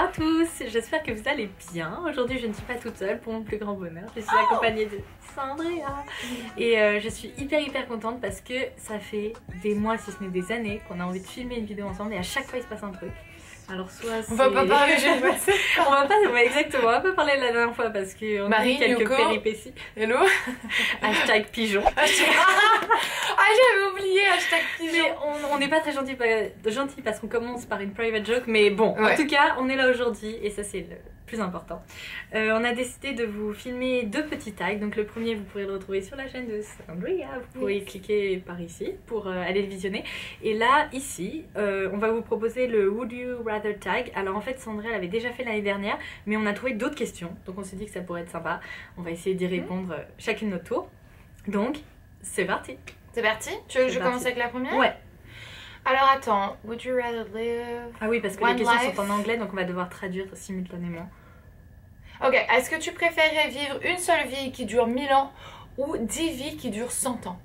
à tous, j'espère que vous allez bien. Aujourd'hui je ne suis pas toute seule pour mon plus grand bonheur, je suis accompagnée de Sandria. Et je suis hyper contente parce que ça fait des mois, si ce n'est des années, qu'on a envie de filmer une vidéo ensemble et à chaque fois il se passe un truc. Alors soit c'est... On va pas parler, j'ai passé. On va pas, ouais, exactement, on va pas parler de la dernière fois parce qu'on a eu quelques péripéties. Hello. Hashtag pigeon. Ah j'avais oublié hashtag pigeon. Mais on n'est pas très gentil parce qu'on commence par une private joke, mais bon, ouais. En tout cas on est là aujourd'hui et ça c'est le plus important. On a décidé de vous filmer deux petits tags. Donc le premier vous pourrez le retrouver sur la chaîne de Sandria, vous pourrez cliquer par ici pour aller le visionner. Et là ici on va vous proposer le Would You Rather tag. Alors en fait Sandria l'avait déjà fait l'année dernière, mais on a trouvé d'autres questions, donc on s'est dit que ça pourrait être sympa. On va essayer d'y répondre chacune notre tour. Donc c'est parti. C'est parti. Tu veux que je commence avec la première? Ouais. Alors attends, would you rather live? Ah oui, parce que les questions sont en anglais, donc on va devoir traduire simultanément. Ok, est-ce que tu préférerais vivre une seule vie qui dure 1000 ans ou 10 vies qui durent 100 ans?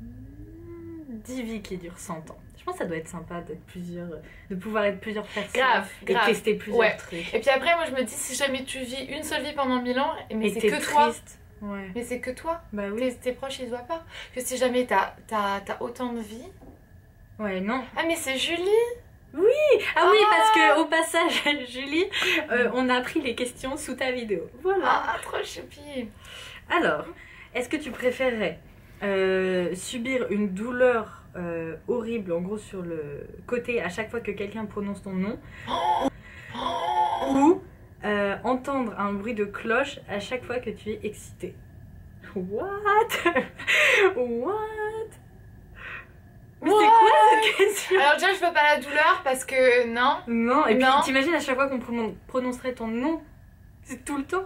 10 vies qui durent 100 ans. Je pense que ça doit être sympa d'être de pouvoir être plusieurs personnes. Grave. Et tester plusieurs trucs. Et puis après, moi je me dis, si jamais tu vis une seule vie pendant 1000 ans, mais c'est que toi. Ouais. Mais c'est que toi. Bah oui. Tes proches ils voient pas. Que si jamais t'as autant de vie. Ouais, non. Ah mais c'est Julie. Oui. Ah oui, parce que au passage, Julie, on a appris les questions sous ta vidéo. Voilà. Ah, trop choupi. Alors, est-ce que tu préférerais subir une douleur horrible, en gros sur le côté à chaque fois que quelqu'un prononce ton nom, ou entendre un bruit de cloche à chaque fois que tu es excité? What? Mais c'est quoi cette question? Alors déjà je veux pas la douleur parce que non. Non, et puis t'imagines à chaque fois qu'on prononcerait ton nom, c'est tout le temps.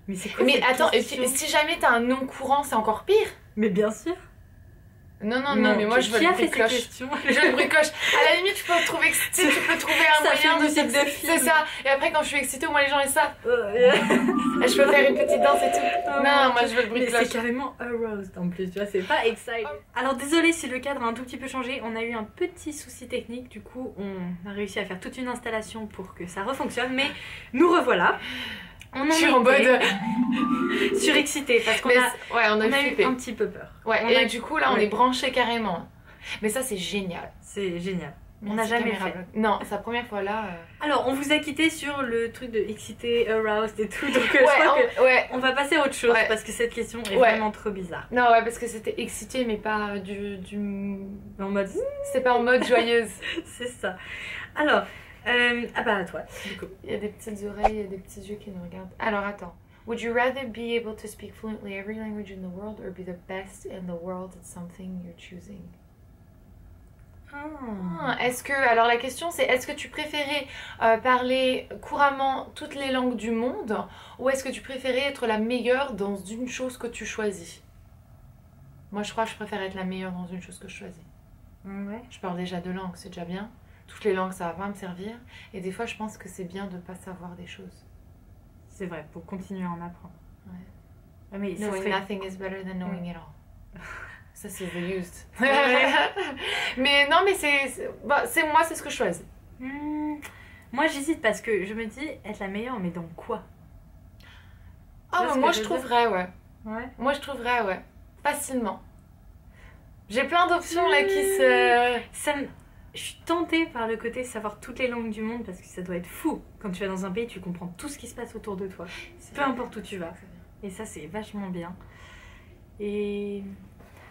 Mais c'est quoi? Mais attends, et si jamais t'as un nom courant, c'est encore pire. Mais bien sûr. Non, mais moi je veux le bruit de cloche. Je veux le bruit de cloche. À la limite, tu peux trouver un moyen de c'est ça. Et après, quand je suis excitée, au moins les gens ils savent. Je peux faire une petite danse et tout. Non, moi je veux le bruit de cloche. C'est carrément aroused en plus, tu vois, c'est pas excited. Alors désolé si le cadre a un tout petit peu changé, on a eu un petit souci technique, du coup on a réussi à faire toute une installation pour que ça refonctionne, mais nous revoilà. Je suis en mode surexcité parce qu'on a eu un petit peu peur. Ouais, et du coup là on est branché carrément. Mais ça c'est génial. C'est génial. On n'a jamais fait. Non, sa première fois là. Alors on vous a quitté sur le truc de excité, aroused et tout, donc je crois on va passer à autre chose parce que cette question est vraiment trop bizarre. Non parce que c'était excité mais pas en mode. C'est pas en mode joyeuse. C'est ça. Alors. Ah bah à toi, du coup. Il y a des petites oreilles et des petits yeux qui nous regardent. Alors attends. Would you rather be able to speak fluently every language in the world or be the best in the world at something you're choosing? Est-ce que, alors la question c'est, est-ce que tu préférais parler couramment toutes les langues du monde ou est-ce que tu préférais être la meilleure dans une chose que tu choisis? Moi je crois que je préfère être la meilleure dans une chose que je choisis. Ouais. Je parle déjà 2 langues, c'est déjà bien. Toutes les langues ça va pas me servir et des fois je pense que c'est bien de pas savoir des choses. C'est vrai, pour continuer à en apprendre. Ouais. Mais knowing nothing is better than knowing it all. Ça c'est the used. Mais non mais moi c'est ce que je choisis. Moi j'hésite parce que je me dis être la meilleure mais dans quoi? Moi je trouverais Moi je trouverais facilement. J'ai plein d'options là qui se... Je suis tentée par le côté de savoir toutes les langues du monde parce que ça doit être fou. Quand tu vas dans un pays, tu comprends tout ce qui se passe autour de toi. Peu importe où tu vas. Et ça, c'est vachement bien. Et...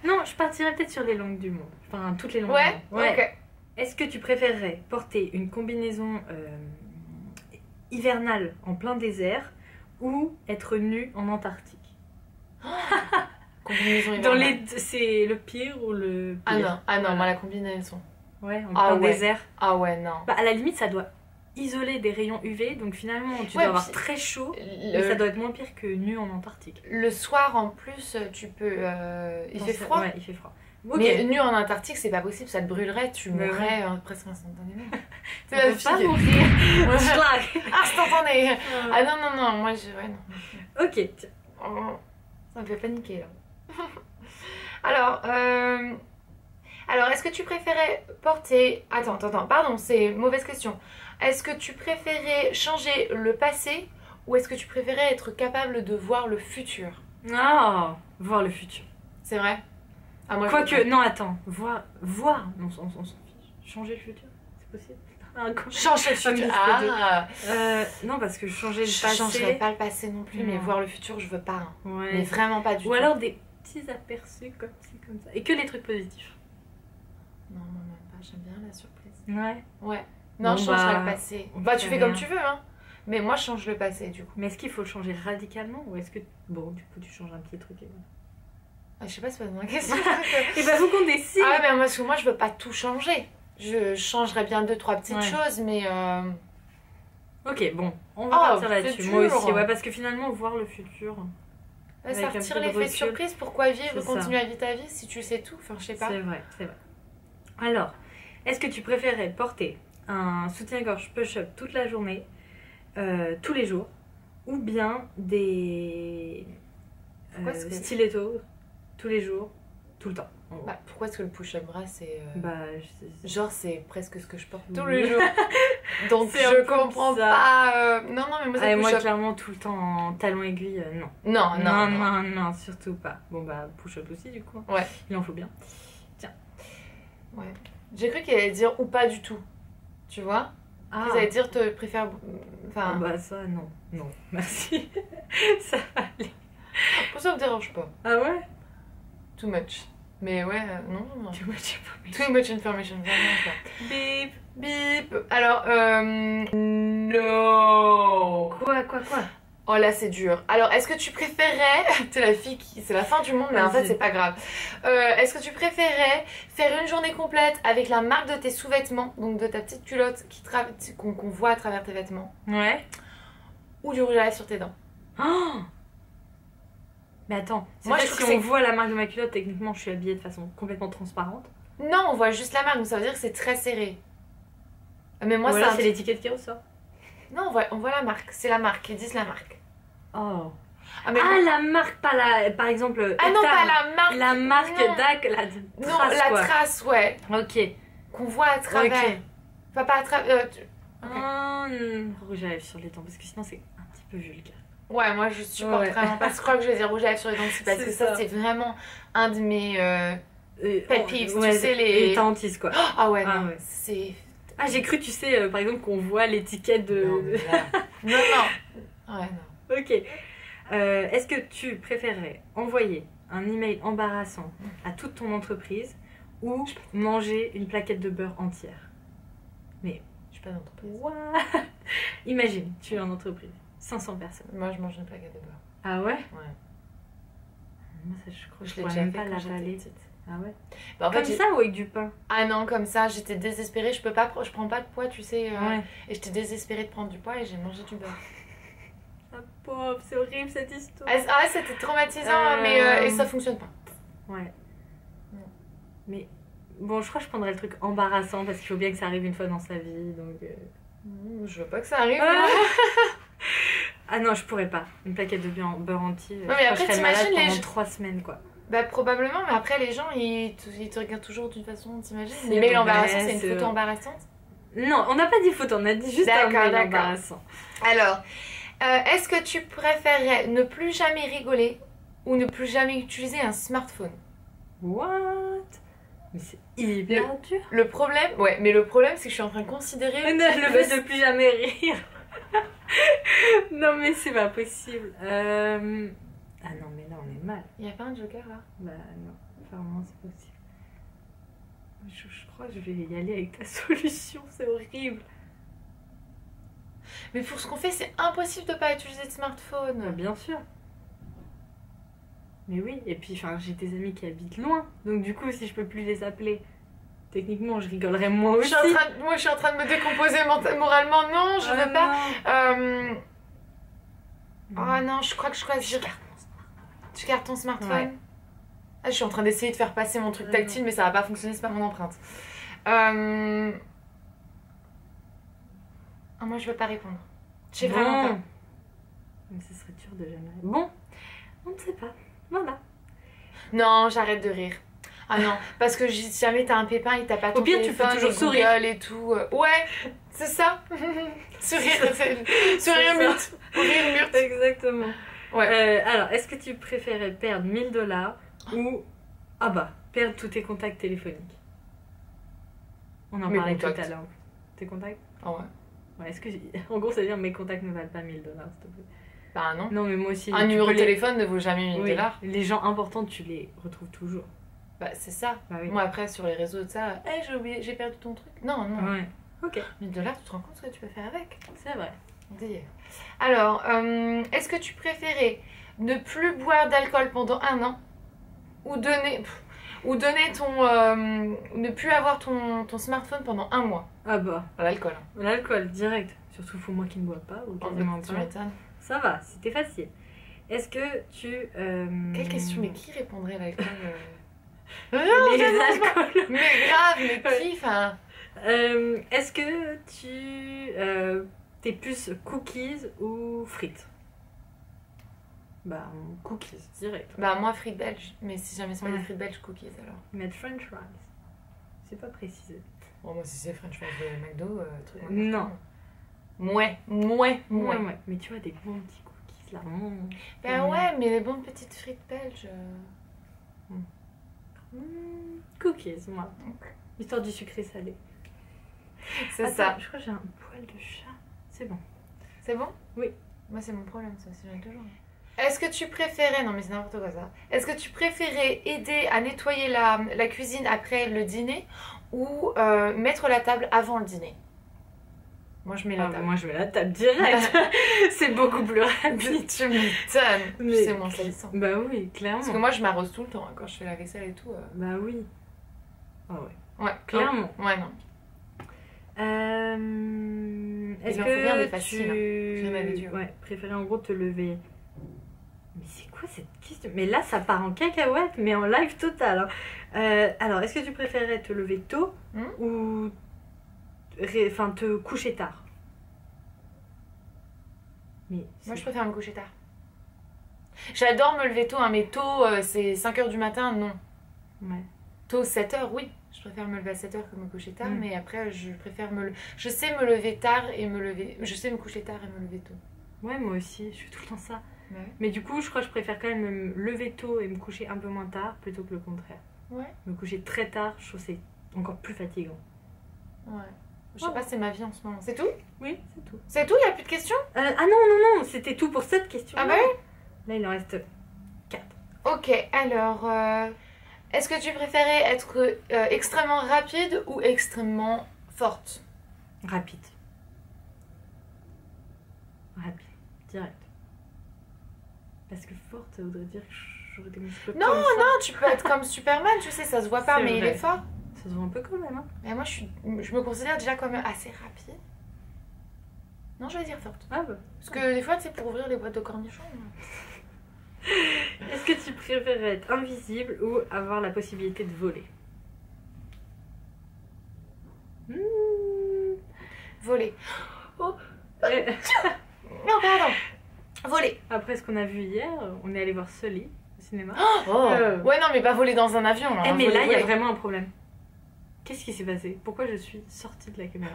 Non, je partirais peut-être sur les langues du monde. Enfin, toutes les langues du monde. Ouais. Okay. Est-ce que tu préférerais porter une combinaison hivernale en plein désert ou être nue en Antarctique? Combinaison hivernale. C'est le pire ou le pire? Ah non, moi la combinaison. Ouais, en plein désert. Ah ouais, non. Bah, à la limite, ça doit isoler des rayons UV, donc finalement, tu dois avoir très chaud, mais ça doit être moins pire que nu en Antarctique. Le soir, en plus, tu peux... il fait froid. Ouais, il fait froid. Okay. Mais nu en Antarctique, c'est pas possible, ça te brûlerait, tu mourrais presque instantanément. Tu peux pas mourir. Instantané. Ah non, moi je... Ouais, non. Ok. Ça me fait paniquer, là. Alors, Alors, est-ce que tu préférais porter... Attends, pardon, c'est une mauvaise question. Est-ce que tu préférais changer le passé ou est-ce que tu préférais être capable de voir le futur? Ah, voir le futur. C'est vrai? Ah, moi, Quoique, non, attends. Voir. Non, on s'en fiche. Changer le futur, c'est possible? Changer le futur. Ah. Non, parce que changer le Je passé... changerais pas le passé non plus, mais Non. voir le futur, je veux pas. Hein. Ouais. Mais vraiment pas du Ou tout. alors des petits aperçus comme ci, comme ça. Et que les trucs positifs. Non, moi même pas. J'aime bien la surprise. Ouais. Ouais. Non, Bon, je changerais bah, le passé. on Bah, tu fait fais comme rien. tu veux, hein. Mais moi, je change le passé, du coup. Mais est-ce qu'il faut le changer radicalement ou est-ce que... Bon, du coup, tu changes un petit truc et voilà. Ah, je sais pas, c'est pas ma question. Et bah, faut qu'on décide. Ah, mais parce que moi, je veux pas tout changer. Je changerais bien 2-3 petites Ouais. choses, mais... Ok, bon, on va Oh, partir là-dessus. futur. Moi aussi, ouais, parce que finalement, voir le futur... Avec ça un retire peu de l'effet recul. surprise. Pourquoi vivre, C'est continuer à vivre ta vie si tu sais tout? Enfin, je sais pas. C'est vrai, c'est vrai. Alors, est-ce que tu préférais porter un soutien-gorge push-up toute la journée, tous les jours, ou bien des Pourquoi est-ce que- stilettos tous les jours, tout le temps en gros. Bah, pourquoi est-ce que le push-up bras, c'est... Bah, Genre, c'est presque ce que je porte Oui. tous les jours. Donc, C'est un je peu comprends bizarre. pas... Non, mais moi, c'est Ah, le moi, push-up. clairement, tout le temps en talon aiguille, non. Non. Surtout pas. Bon, bah, push-up aussi, du coup. Ouais. Il en faut bien. Ouais. J'ai cru qu'elle allait dire ou pas du tout. Tu vois? Ah, Vous allez dire te préfère... Enfin, bah, ça, non. Non, merci. Ça va aller. ça me dérange pas. Ah ouais? Too much. Mais ouais, non. Tu vois, je sais pas. Too much information, vraiment pas. Bip. Bip. Alors, no. Quoi? Oh là, c'est dur. Alors, est-ce que tu préférais... T'es la fille qui... C'est la fin du monde, mais en fait, Vas-y. c'est pas grave. Est-ce que tu préférais faire une journée complète avec la marque de tes sous-vêtements, donc de ta petite culotte qu'on voit à travers tes vêtements, Ouais. ou du rouge à lèvres sur tes dents? Oh, mais attends, Moi, moi je si trouve que on c'est- voit la marque de ma culotte, techniquement je suis habillée de façon complètement transparente. Non, on voit juste la marque, donc ça veut dire que c'est très serré. Mais moi, Ou alors ça... c'est l'étiquette qui ressort. Non, on voit la marque. C'est la marque, ils disent la marque. Oh. Ah, mais Ah, la marque, pas la. Par exemple. ah non, Etam. pas la marque. La marque Non. DAC, la Non, trace, la quoi. trace, ouais. Ok. Qu'on voit à travers. Ok. Pas à travers... Ok. Rouge à lèvres sur les dents, parce que sinon c'est un petit peu vulgaire. Ouais, moi je supporte Ouais. vraiment pas. Je crois que je vais dire rouge à lèvres sur les dents aussi parce C'est que ça, ça. c'est vraiment un de mes pet peeves. Ouais, Tu sais, les. les tantis, quoi. Ah ouais, Ah non, ouais. c'est. Ah, j'ai cru, tu sais, par exemple, qu'on voit l'étiquette de. Non, mais là- non. Ouais, non. Ok. Est-ce que tu préférerais envoyer un email embarrassant à toute ton entreprise ou manger une plaquette de beurre entière? Je suis pas d'entreprise. What? Imagine, tu es en entreprise, 500 personnes. Moi, je mange une plaquette de beurre. Ah ouais? Ouais. Moi, ça, je crois que Je je l'ai pourrais déjà même fait pas quand j'étais l'avaler. petite. Ah ouais? Bah, en Comme fait, ça ou avec du pain? ah non, comme ça, j'étais désespérée. Je peux pas, je prends pas de poids, tu sais. Ouais. Et j'étais désespérée de prendre du poids et j'ai mangé du beurre. Ah pauvre, c'est horrible cette histoire. Ah, c'était traumatisant, mais et ça fonctionne pas. Ouais. Non. Mais bon, je crois que je prendrais le truc embarrassant parce qu'il faut bien que ça arrive une fois dans sa vie. Donc. Je veux pas que ça arrive. Ah. moi. Ah non, je pourrais pas. Une plaquette de beurre entier. mais je crois que après, je serais malade t'imagines les pendant gens- 3 semaines quoi. Bah probablement, mais après les gens ils te regardent toujours d'une façon, t'imagines? C'est Les mails vrai, embarrassants, c'est une c'est photo vrai. embarrassante. Non, on n'a pas dit photo, on a dit juste un D'accord, mail d'accord. embarrassant. Alors, est-ce que tu préférerais ne plus jamais rigoler ou ne plus jamais utiliser un smartphone? What? Mais c'est hyper dur. Le problème, ouais, mais le problème c'est que je suis en train de considérer. Le fait de plus jamais rire. Non mais c'est pas possible. Ah non mais là on est mal. Il y a pas un joker là? Bah non, apparemment c'est possible. Je crois que je vais y aller avec ta solution, c'est horrible. Mais pour ce qu'on fait, c'est impossible de pas utiliser de Bah, smartphone. bien sûr. Mais oui, et puis enfin, j'ai des amis qui habitent loin, donc du coup si je peux plus les appeler, techniquement je rigolerais moi aussi. Moi je suis en train de me décomposer moralement, non, je veux pas. Oh non, je crois que je choisis. Tu gardes ton smartphone? Ouais. Ah, je suis en train d'essayer de faire passer mon truc tactile, mais ça va pas fonctionner, c'est pas mon empreinte. Ah, moi, je veux pas répondre. Je sais vraiment pas. Mais ce serait dur de jamais. Bon, on ne sait pas. Voilà. Non, j'arrête de rire. Ah non, parce que si jamais t'as un pépin et t'as pas ton Au pire, tu peux téléphone toujours et sourire. Google et tout. Ouais, c'est ça. Sourire, sourire mute. Rire mute. Exactement. Ouais. Alors, est-ce que tu préférais perdre 1000 dollars ou... Ah bah, perdre tous tes contacts téléphoniques? On en Mes parlait tout contacts. à l'heure. Tes contacts? Ah ouais. Ouais, est-ce que... En gros, ça veut dire mes contacts ne valent pas 1000 dollars, s'il te plaît. Bah non. Non, mais moi aussi. Un tu numéro peux de téléphone ne vaut jamais 1000 Oui, dollars. les gens importants, tu les retrouves toujours. Bah c'est ça. Bah oui. Moi après sur les réseaux de ça, j'ai oublié, j'ai perdu ton truc. Non, non. Ouais. Ok, 1000 dollars, tu te rends compte ce que tu peux faire avec? c'est vrai. Alors, est-ce que tu préférais ne plus boire d'alcool pendant 1 an ou donner ne plus avoir ton smartphone pendant 1 mois? Ah bah, L'alcool. Hein. l'alcool, direct. Surtout pour moi qui ne bois pas, ou quasiment Tu pas. m'étonnes. Ça va, c'était facile. Est-ce que tu... Quelle question? Mais qui répondrait à l'alcool Les alcools. Mais grave, mais qui? Enfin, Est-ce que tu... t'es plus cookies ou frites? Bah, cookies, direct. bah moi frites belges, mais si jamais c'est pas Ouais. des frites belges, cookies alors. Mettre french fries. C'est pas précisé. Bon, moi si c'est french fries de McDo, truc. Non. Mouais. Ouais. Mais tu vois, des bons petits cookies là. Ben ouais, mais les bonnes petites frites belges. Cookies, moi. Histoire du sucré salé. C'est Attends, ça. je crois que j'ai un poil de chat. C'est bon. C'est bon? Oui. Moi c'est mon problème ça, c'est bien toujours. Est-ce que tu préférais, non mais c'est n'importe quoi ça, est-ce que tu préférais aider à nettoyer la cuisine après le dîner ou mettre la table avant le dîner? Moi je mets la table. Moi, je mets la table direct. C'est beaucoup plus rapide. Tu m'étonnes. Mais- C'est moins salissant. Bah oui, clairement. Parce que moi je m'arrose tout le temps hein, quand je fais la vaisselle et tout. Bah oui. Ah ouais. Ouais, Clairement. Ouais, non. Est-ce Il en faut bien des que faciles, tu... Rien à des durs. Ouais, préférais en gros te lever. Mais c'est quoi cette question? Mais là, ça part en cacahuète, mais en live total. Hein. Alors, est-ce que tu préférais te lever tôt ou enfin, te coucher tard? Mais Moi je préfère me coucher tard. J'adore me lever tôt, hein, mais tôt c'est 5h du matin, non. Ouais. Tôt 7h, oui. Je préfère me lever à 7h que me coucher tard, Mm. mais après je préfère je sais me lever tard et me lever. Je sais me coucher tard et me lever tôt. Ouais, moi aussi, je fais tout le temps ça. Ouais. Mais du coup, je crois que je préfère quand même me lever tôt et me coucher un peu moins tard plutôt que le contraire. Ouais. Me coucher très tard, je trouve que c'est encore plus fatigant. Ouais. Je sais pas, c'est ma vie en ce moment. C'est tout? Oui, c'est tout. C'est tout? Y a plus de questions? Ah non, c'était tout pour cette question. Ah bah oui. Là, il en reste 4. Ok, alors, est-ce que tu préférais être extrêmement rapide ou extrêmement forte? Rapide. Rapide, direct. Parce que forte, ça voudrait dire que j'aurais des muscles Non, comme ça. non, tu peux être comme Superman, tu sais, ça se voit pas, C'est mais il vrai. est fort. Ça se voit un peu quand même, hein. Mais moi, je me considère déjà comme assez rapide. Non, je vais dire forte. Ah bah. Parce que des fois, tu sais, pour ouvrir les boîtes de cornichons. Est-ce que tu préférais être invisible ou avoir la possibilité de voler? Voler. Oh, Euh, non, pardon. Voler. Après ce qu'on a vu hier, on est allé voir Sully au cinéma. Oh. Ouais, non, mais pas voler dans un avion. Là, Eh, hein, mais voler, là, il y a voler. vraiment un problème. Qu'est-ce qui s'est passé? Pourquoi je suis sortie de la caméra?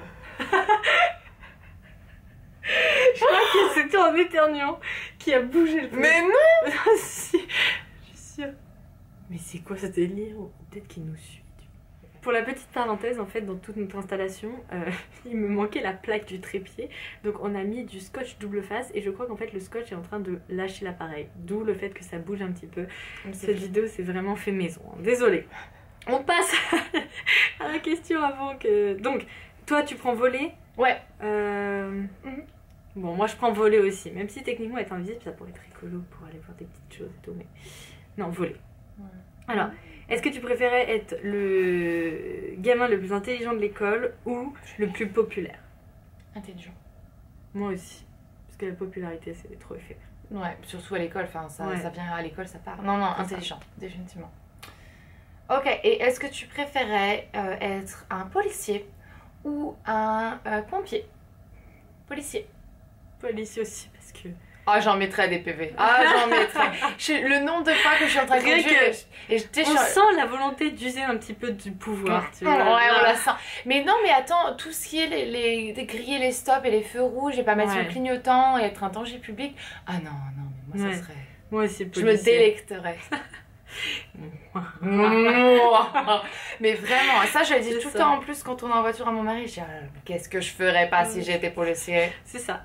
Je crois que c'était en éternuant qui a bougé le truc. Mais non. Ah, si, je suis sûre. Mais c'est quoi ce délire? Ou peut-être qu'il nous suit. Pour la petite parenthèse, en fait, dans toute notre installation, il me manquait la plaque du trépied. Donc on a mis du scotch double face et je crois qu'en fait le scotch est en train de lâcher l'appareil. D'où le fait que ça bouge un petit peu. Cette vidéo, c'est vraiment fait maison. Hein. Désolée. On passe à la question avant que... Donc, toi, tu prends voler? Ouais. Bon, moi, je prends voler aussi. Même si techniquement, être invisible, ça pourrait être rigolo pour aller voir des petites choses et tout. Mais non, voler. Ouais. Alors, est-ce que tu préférais être le gamin le plus intelligent de l'école ou le plus populaire? Intelligent. Moi aussi. Parce que la popularité, c'est trop éphémère. Ouais, surtout à l'école, enfin, ça, Ouais. ça vient à l'école, ça part. Non, non, C'est intelligent, définitivement. Ok, et est-ce que tu préférais être un policier ou un pompier? Policier. Police aussi, parce que... Ah, j'en mettrais des PV. Ah, j'en mettrais. Le nombre de fois que je suis en train de conduire on sent la volonté d'user un petit peu du pouvoir. Tu vois. Ouais, on la sent. Mais non, mais attends, tout ce qui est griller les stops et les feux rouges et pas mettre le clignotant et être un danger public. Ah non, mais moi ça serait... Moi aussi, je me délecterais. Mais vraiment, ça je le dis tout le temps en plus quand on est en voiture à mon mari. Je dis, qu'est-ce que je ferais pas si j'étais policier. C'est ça.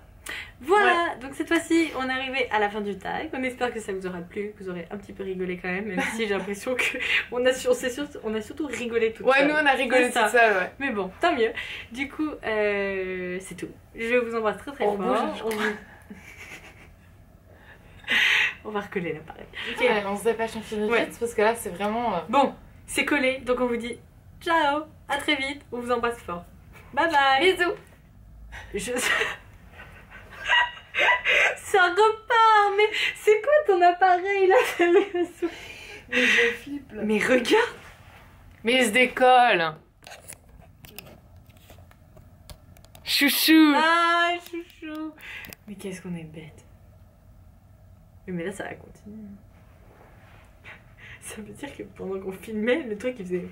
Voilà, donc cette fois-ci on est arrivé à la fin du tag. On espère que ça vous aura plu, que vous aurez un petit peu rigolé quand même si j'ai l'impression qu'on a, surtout rigolé tout seul. Ouais, nous on a rigolé tout seul, ouais. Mais bon, tant mieux. Du coup, c'est tout. Je vous embrasse très très fort. On va recoller l'appareil. Okay. Ouais, on se dépêche, on finit vite parce que là c'est vraiment... Bon, c'est collé, donc on vous dit ciao, à très vite, on vous embrasse fort. Bye bye. Bisous. Ça repart, mais c'est quoi ton appareil là? Mais je flippe là. Mais regarde. Mais il se décolle. Chouchou. Ah, chouchou. Mais qu'est-ce qu'on est bête. Mais là ça va continuer. Ça veut dire que pendant qu'on filmait, le truc il faisait...